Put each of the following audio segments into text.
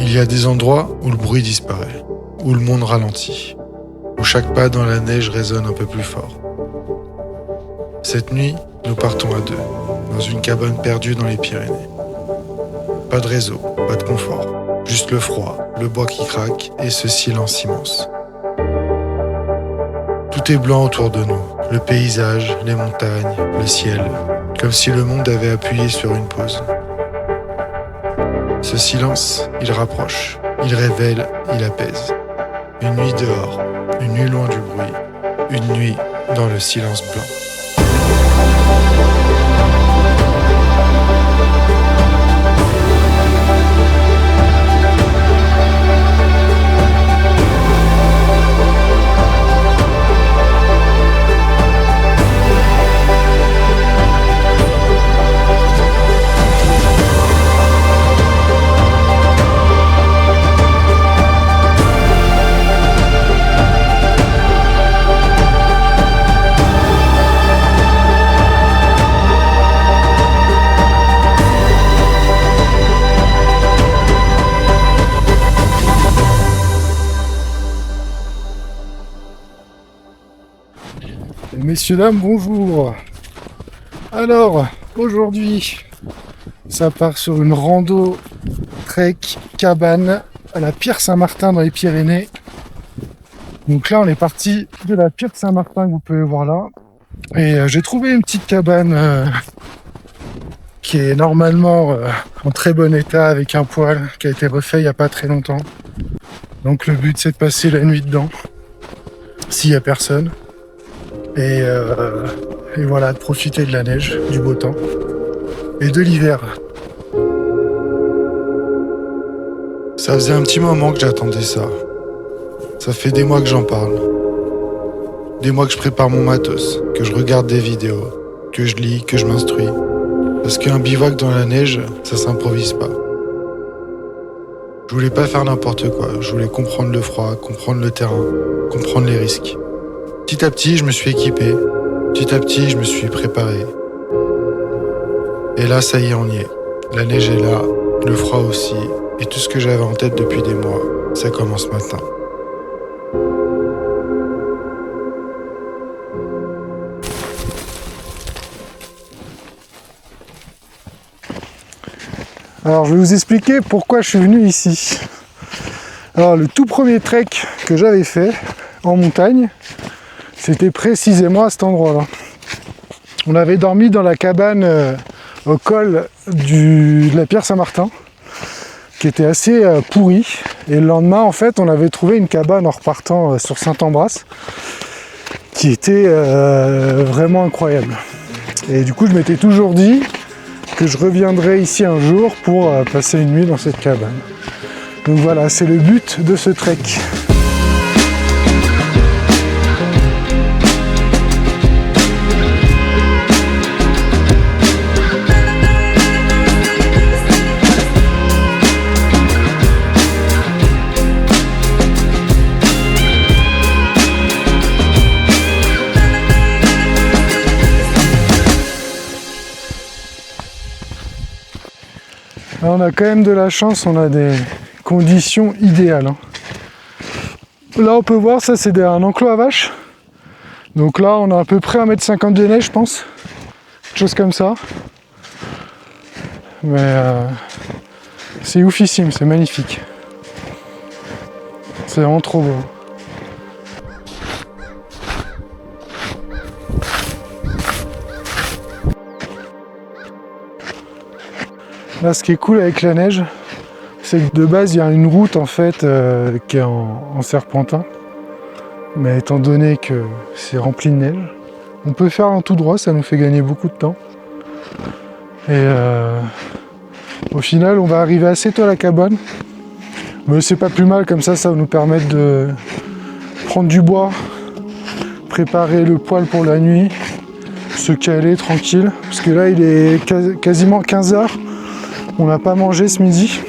Il y a des endroits où le bruit disparaît, où le monde ralentit, où chaque pas dans la neige résonne un peu plus fort. Cette nuit, nous partons à deux, dans une cabane perdue dans les Pyrénées. Pas de réseau, pas de confort, juste le froid, le bois qui craque et ce silence immense. Tout est blanc autour de nous, le paysage, les montagnes, le ciel, comme si le monde avait appuyé sur une pause. Ce silence, il rapproche, il révèle, il apaise. Une nuit dehors, une nuit loin du bruit, une nuit dans le silence blanc. Messieurs, dames, bonjour. Alors, aujourd'hui, ça part sur une rando trek cabane à la Pierre Saint-Martin dans les Pyrénées. Donc là, on est parti de la Pierre Saint-Martin que vous pouvez voir là. Et j'ai trouvé une petite cabane qui est normalement en très bon état avec un poêle qui a été refait il n'y a pas très longtemps. Donc le but, c'est de passer la nuit dedans, s'il n'y a personne. Et voilà, de profiter de la neige, du beau temps et de l'hiver. Ça faisait un petit moment que j'attendais ça. Ça fait des mois que j'en parle. Des mois que je prépare mon matos, que je regarde des vidéos, que je lis, que je m'instruis. Parce qu'un bivouac dans la neige, ça s'improvise pas. Je voulais pas faire n'importe quoi, je voulais comprendre le froid, comprendre le terrain, comprendre les risques. Petit à petit, je me suis équipé. Petit à petit, je me suis préparé. Et là, ça y est, on y est. La neige est là, le froid aussi. Et tout ce que j'avais en tête depuis des mois, ça commence maintenant. Alors, je vais vous expliquer pourquoi je suis venu ici. Alors, le tout premier trek que j'avais fait en montagne, c'était précisément à cet endroit-là. On avait dormi dans la cabane au col de la Pierre Saint-Martin, qui était assez pourrie. Et le lendemain, en fait, on avait trouvé une cabane en repartant sur Saint-Ambras, qui était vraiment incroyable. Et du coup, je m'étais toujours dit que je reviendrais ici un jour pour passer une nuit dans cette cabane. Donc voilà, c'est le but de ce trek. Là, on a quand même de la chance, on a des conditions idéales. Là, on peut voir, ça c'est un enclos à vaches. Donc là, on a à peu près 1,50 m de neige, je pense. Quelque chose comme ça. Mais c'est oufissime, c'est magnifique. C'est vraiment trop beau. Là, ce qui est cool avec la neige, c'est que de base, il y a une route en fait qui est en serpentin. Mais étant donné que c'est rempli de neige, on peut faire un tout droit, ça nous fait gagner beaucoup de temps. Et au final, on va arriver assez tôt à la cabane. Mais c'est pas plus mal, comme ça va nous permettre de prendre du bois, préparer le poêle pour la nuit, se caler tranquille. Parce que là, il est quasiment 15 h. On n'a pas mangé ce midi.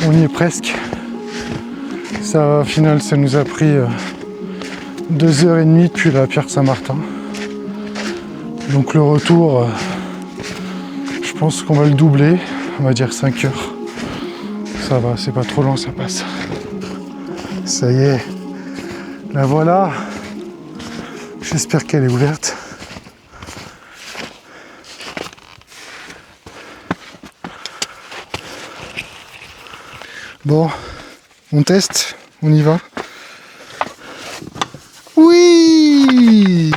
On y est presque. Ça, au final, ça nous a pris 2 h 30 depuis la Pierre Saint-Martin. Donc le retour, je pense qu'on va le doubler, on va dire 5 heures. Ça va, c'est pas trop long, ça passe. Ça y est, la voilà. J'espère qu'elle est ouverte. Bon, on teste, on y va. Oui!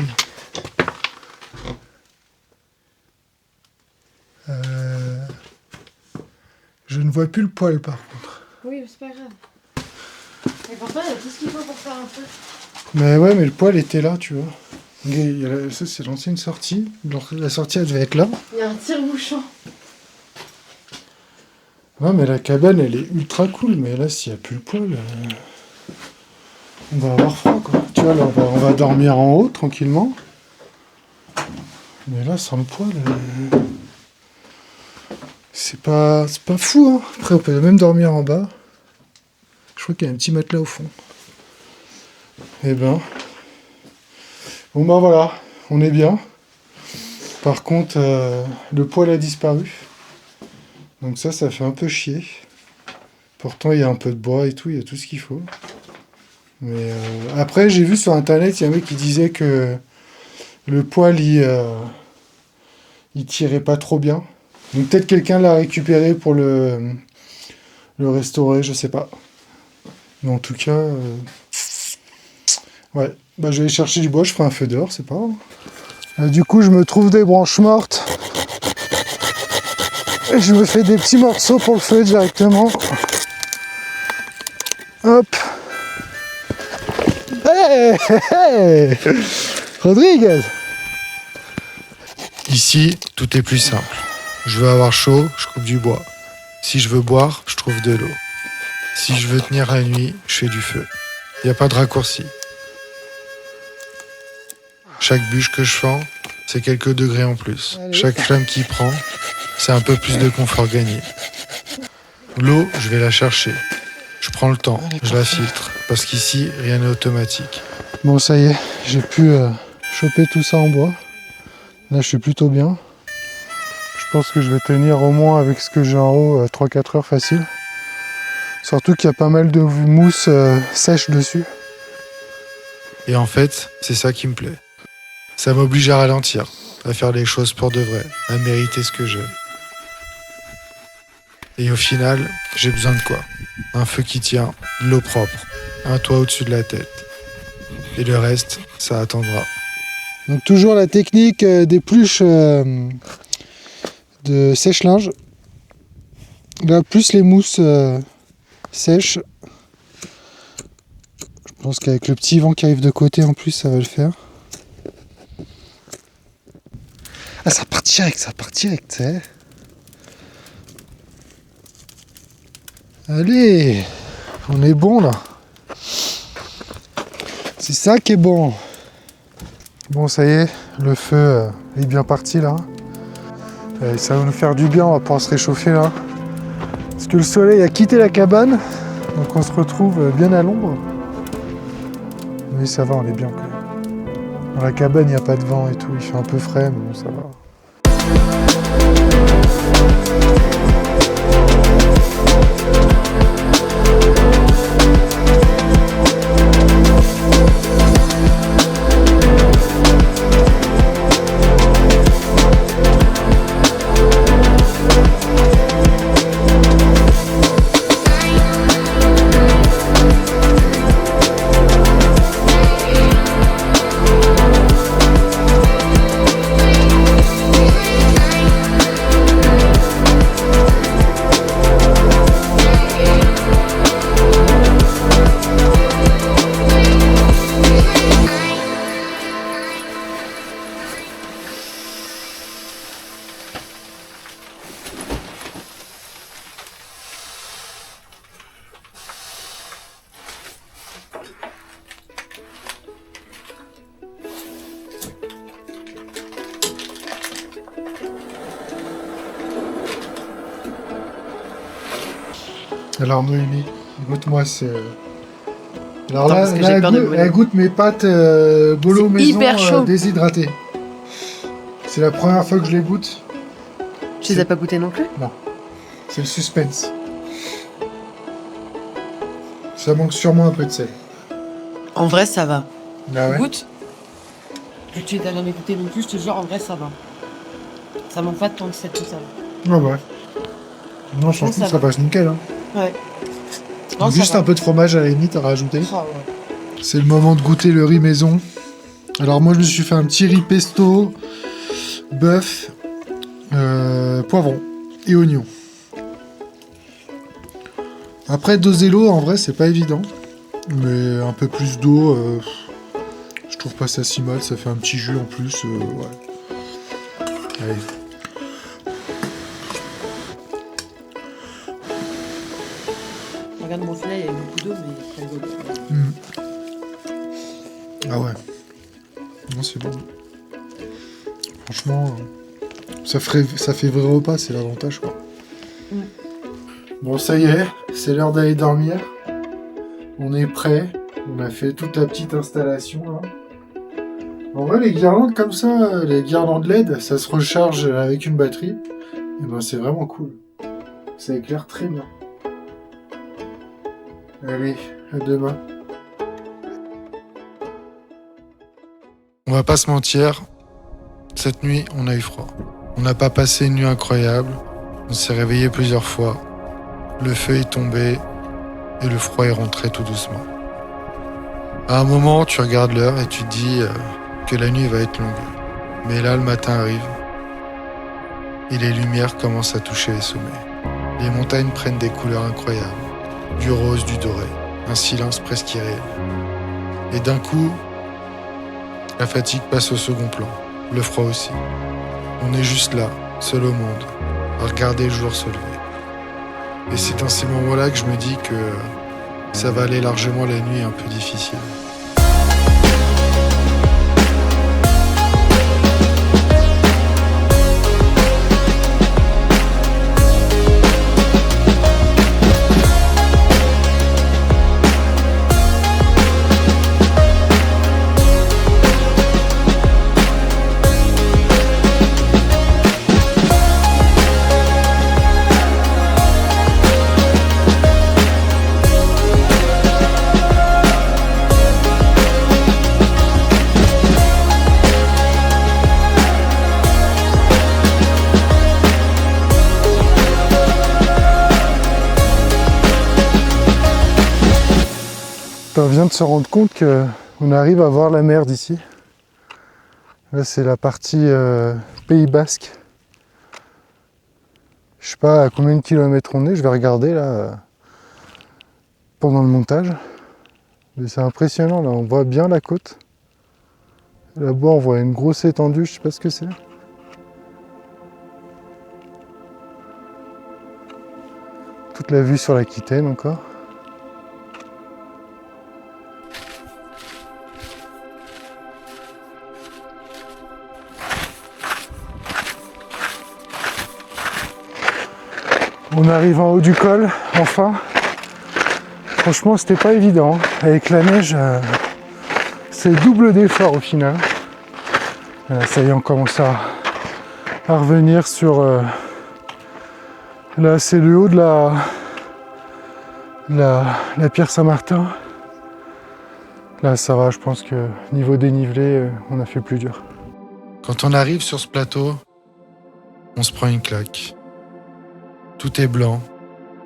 Je ne vois plus le poil par contre. Oui, mais c'est pas grave. Mais pourtant, il y a tout ce qu'il faut pour faire un feu. Mais ouais, mais le poil était là, tu vois. Ça, c'est l'ancienne sortie. La sortie, elle devait être là. Il y a un tire-bouchon. Ouais, mais la cabane, elle est ultra cool. Mais là, s'il n'y a plus le poil, on va avoir froid, quoi. Tu vois, là, on va dormir en haut, tranquillement. Mais là, sans le poil, c'est pas fou, hein. Après, on peut même dormir en bas. Je crois qu'il y a un petit matelas au fond. Eh ben... Bon, ben voilà, on est bien. Par contre, le poil a disparu. Donc ça fait un peu chier. Pourtant, il y a un peu de bois et tout, il y a tout ce qu'il faut. Mais après, j'ai vu sur internet, il y a un mec qui disait que le poil, il tirait pas trop bien. Donc peut-être quelqu'un l'a récupéré pour le restaurer, je sais pas. Mais en tout cas, ouais. Bah, je vais aller chercher du bois, je ferai un feu dehors, c'est pas grave. Du coup, je me trouve des branches mortes. Et je me fais des petits morceaux pour le feu directement. Hop. Hey, hey, hey. Rodriguez. Ici, tout est plus simple. Je veux avoir chaud, je coupe du bois. Si je veux boire, je trouve de l'eau. Si je veux tenir la nuit, je fais du feu. Il n'y a pas de raccourci. Chaque bûche que je fends, c'est quelques degrés en plus. Chaque flamme qui prend, c'est un peu plus de confort gagné. L'eau, je vais la chercher. Je prends le temps, je la filtre, parce qu'ici, rien n'est automatique. Bon, ça y est, j'ai pu choper tout ça en bois. Là, je suis plutôt bien. Je pense que je vais tenir au moins avec ce que j'ai en haut 3-4 heures facile. Surtout qu'il y a pas mal de mousse sèche dessus. Et en fait, c'est ça qui me plaît. Ça m'oblige à ralentir, à faire les choses pour de vrai, à mériter ce que j'ai. Et au final, j'ai besoin de quoi? Un feu qui tient, de l'eau propre, un toit au-dessus de la tête. Et le reste, ça attendra. Donc toujours la technique des pluches de sèche-linge. Là, plus les mousses sèches. Je pense qu'avec le petit vent qui arrive de côté en plus, ça va le faire. Ah, ça part direct, tu sais. Allez, on est bon là. C'est ça qui est bon. Bon, ça y est, le feu est bien parti là. Et ça va nous faire du bien, on va pouvoir se réchauffer là. Parce que le soleil a quitté la cabane, donc on se retrouve bien à l'ombre. Mais ça va, on est bien quand même. Dans la cabane, il n'y a pas de vent et tout, il fait un peu frais, mais bon, ça va. Alors Noémie, goûte-moi Alors Attends, là, parce que j'ai peur de brûler. elle goûte mes pâtes bolo C'est maison hyper chaud. déshydratées. C'est la première fois que je les goûte. Tu les as pas goûtés non plus? C'est le suspense. Ça manque sûrement un peu de sel. En vrai, ça va. Ah ouais. Goûte. Tu t'as jamais goûté non plus, je te jure, en vrai, ça va. Ça manque pas de tant de sel, tout ça. Ah ouais. Non, je pense que ça passe nickel. Hein. Ouais. Non, Juste ça un va. peu de fromage à la limite à rajouter. Ah ouais. C'est le moment de goûter le riz maison. Alors moi je me suis fait un petit riz pesto, bœuf, poivron et oignon. Après doser l'eau en vrai c'est pas évident. Mais un peu plus d'eau, je trouve pas ça si mal, ça fait un petit jus en plus. Ouais. Allez. Regarde mon filet, il y a beaucoup d'eau, mais ça goûte. Ah ouais. Non c'est bon. Franchement, ça fait vrai repas, c'est l'avantage quoi. Bon ça y est, c'est l'heure d'aller dormir. On est prêt. On a fait toute la petite installation là. En vrai les guirlandes comme ça, les guirlandes LED, ça se recharge avec une batterie. Et ben c'est vraiment cool. Ça éclaire très bien. Allez, à demain. On va pas se mentir, cette nuit, on a eu froid. On n'a pas passé une nuit incroyable, on s'est réveillé plusieurs fois, le feu est tombé et le froid est rentré tout doucement. À un moment, tu regardes l'heure et tu te dis que la nuit va être longue. Mais là, le matin arrive et les lumières commencent à toucher les sommets. Les montagnes prennent des couleurs incroyables, du rose, du doré, un silence presque irréel. Et d'un coup, la fatigue passe au second plan, le froid aussi. On est juste là, seul au monde, à regarder le jour se lever. Et c'est dans ces moments-là que je me dis que ça va aller largement la nuit un peu difficile. On vient de se rendre compte qu'on arrive à voir la mer d'ici. Là c'est la partie Pays Basque. Je sais pas à combien de kilomètres on est, je vais regarder là pendant le montage. Mais c'est impressionnant là, on voit bien la côte. Là-bas on voit une grosse étendue, je sais pas ce que c'est. Toute la vue sur l'Aquitaine encore. On arrive en haut du col, enfin. Franchement, c'était pas évident. Avec la neige, c'est double d'effort au final. Ça y est, on commence à revenir sur... Là, c'est le haut de la pierre Saint-Martin. Là, ça va, je pense que niveau dénivelé, on a fait plus dur. Quand on arrive sur ce plateau, on se prend une claque. Tout est blanc,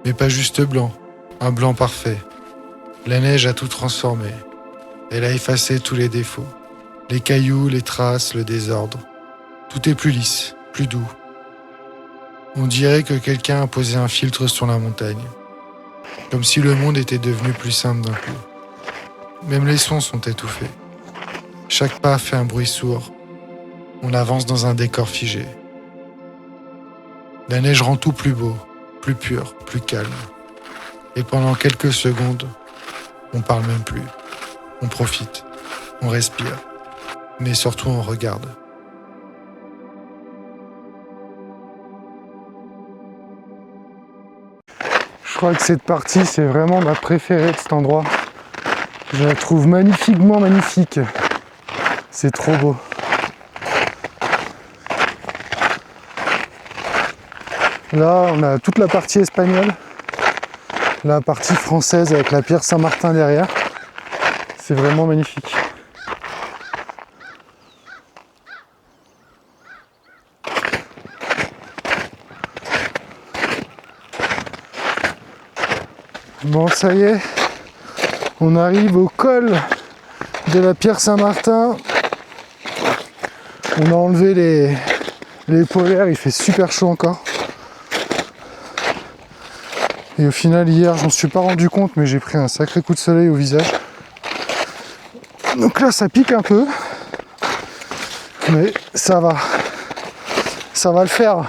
mais pas juste blanc, un blanc parfait. La neige a tout transformé. Elle a effacé tous les défauts. Les cailloux, les traces, le désordre. Tout est plus lisse, plus doux. On dirait que quelqu'un a posé un filtre sur la montagne. Comme si le monde était devenu plus simple d'un coup. Même les sons sont étouffés. Chaque pas fait un bruit sourd. On avance dans un décor figé. La neige rend tout plus beau, plus pur, plus calme. Et pendant quelques secondes, on parle même plus. On profite, on respire, mais surtout on regarde. Je crois que cette partie, c'est vraiment ma préférée de cet endroit. Je la trouve magnifiquement magnifique. C'est trop beau. Là, on a toute la partie espagnole, la partie française avec la pierre Saint-Martin derrière. C'est vraiment magnifique. Bon, ça y est, on arrive au col de la pierre Saint-Martin. On a enlevé les polaires, il fait super chaud encore. Et au final, hier, j'en suis pas rendu compte, mais j'ai pris un sacré coup de soleil au visage. Donc là, ça pique un peu, mais ça va le faire.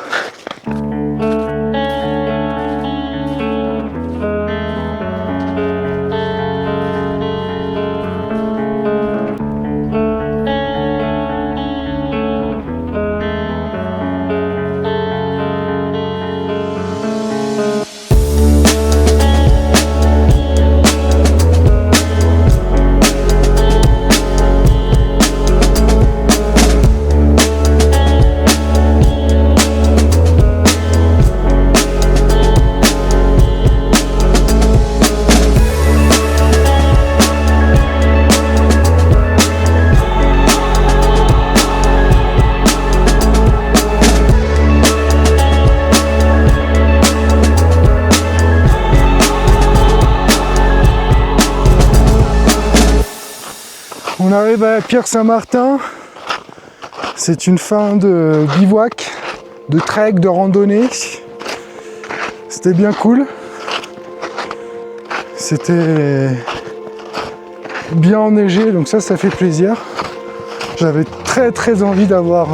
On arrive à la pierre Saint-Martin. C'est une fin de bivouac, de trek, de randonnée. C'était bien cool. C'était bien enneigé, donc ça fait plaisir. J'avais très envie d'avoir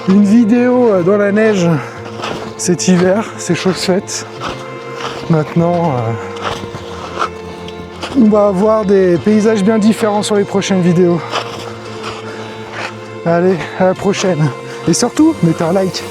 une vidéo dans la neige cet hiver, c'est chose faite. Maintenant, on va avoir des paysages bien différents sur les prochaines vidéos. Allez, à la prochaine. Et surtout, mettez un like.